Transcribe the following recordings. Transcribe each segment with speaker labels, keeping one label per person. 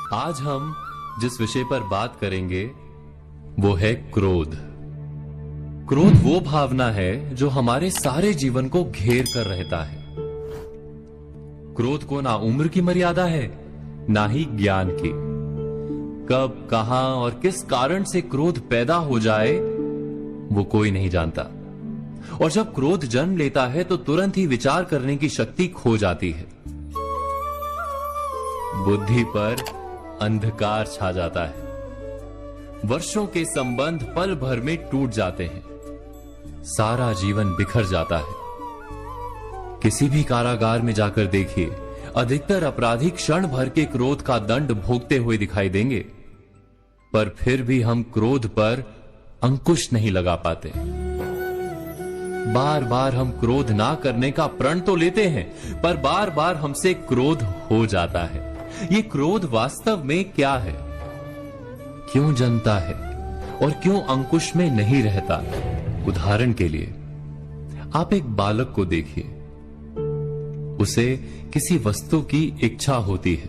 Speaker 1: आज हम जिस विषय पर बात करेंगे वो है क्रोध। क्रोध वो भावना है जो हमारे सारे जीवन को घेर कर रहता है। क्रोध को ना उम्र की मर्यादा है, ना ही ज्ञान की। कब, कहां और किस कारण से क्रोध पैदा हो जाए वो कोई नहीं जानता। और जब क्रोध जन्म लेता है तो तुरंत ही विचार करने की शक्ति खो जाती है। बुद्धि पर अंधकार छा जाता है। वर्षों के संबंध पल भर में टूट जाते हैं। सारा जीवन बिखर जाता है। किसी भी कारागार में जाकर देखिए, अधिकतर अपराधी क्षण भर के क्रोध का दंड भोगते हुए दिखाई देंगे, पर फिर भी हम क्रोध पर अंकुश नहीं लगा पाते। बार बार हम क्रोध ना करने का प्रण तो लेते हैं, पर बार बार हमसे क्रोध हो जाता है। ये क्रोध वास्तव में क्या है, क्यों जन्मता है और क्यों अंकुश में नहीं रहता? उदाहरण के लिए आप एक बालक को देखिए। उसे किसी वस्तु की इच्छा होती है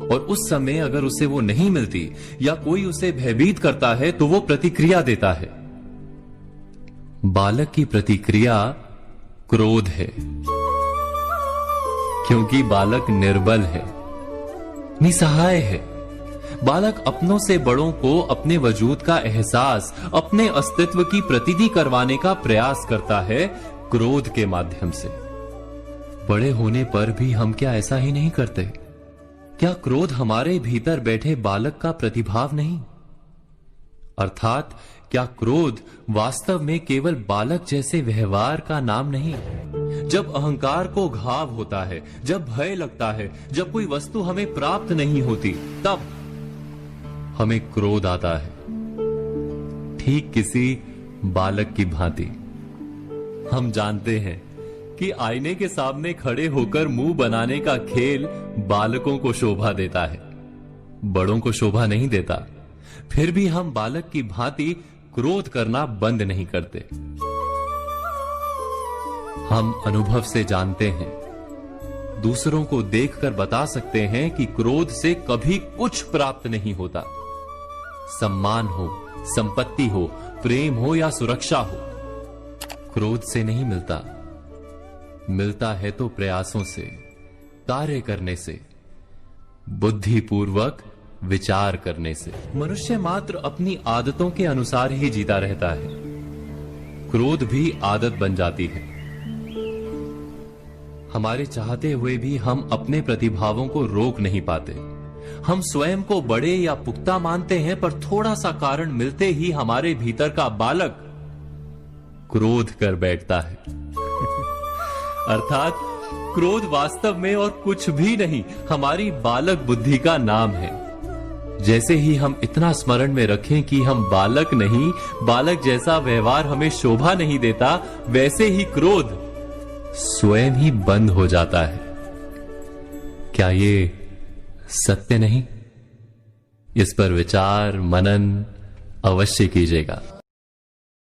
Speaker 1: और उस समय अगर उसे वो नहीं मिलती या कोई उसे भयभीत करता है तो वो प्रतिक्रिया देता है। बालक की प्रतिक्रिया क्रोध है, क्योंकि बालक निर्बल है, निसहाय है। बालक अपनों से बड़ों को अपने वजूद का एहसास, अपने अस्तित्व की प्रतीति करवाने का प्रयास करता है क्रोध के माध्यम से। बड़े होने पर भी हम क्या ऐसा ही नहीं करते? क्या क्रोध हमारे भीतर बैठे बालक का प्रतिभाव नहीं? अर्थात क्या क्रोध वास्तव में केवल बालक जैसे व्यवहार का नाम नहीं? जब अहंकार को घाव होता है, जब भय लगता है, जब कोई वस्तु हमें प्राप्त नहीं होती, तब हमें क्रोध आता है, ठीक किसी बालक की भांति। हम जानते हैं कि आईने के सामने खड़े होकर मुंह बनाने का खेल बालकों को शोभा देता है, बड़ों को शोभा नहीं देता। फिर भी हम बालक की भांति क्रोध करना बंद नहीं करते। हम अनुभव से जानते हैं, दूसरों को देखकर बता सकते हैं कि क्रोध से कभी कुछ प्राप्त नहीं होता। सम्मान हो, संपत्ति हो, प्रेम हो या सुरक्षा हो, क्रोध से नहीं मिलता। मिलता है तो प्रयासों से, कार्य करने से, बुद्धिपूर्वक विचार करने से। मनुष्य मात्र अपनी आदतों के अनुसार ही जीता रहता है। क्रोध भी आदत बन जाती है। हमारे चाहते हुए भी हम अपने प्रतिभावों को रोक नहीं पाते। हम स्वयं को बड़े या पुख्ता मानते हैं, पर थोड़ा सा कारण मिलते ही हमारे भीतर का बालक क्रोध कर बैठता है। अर्थात क्रोध वास्तव में और कुछ भी नहीं, हमारी बालक बुद्धि का नाम है। जैसे ही हम इतना स्मरण में रखें कि हम बालक नहीं, बालक जैसा व्यवहार हमें शोभा नहीं देता, वैसे ही क्रोध स्वयं ही बंद हो जाता है। क्या ये सत्य नहीं? इस पर विचार मनन अवश्य कीजिएगा।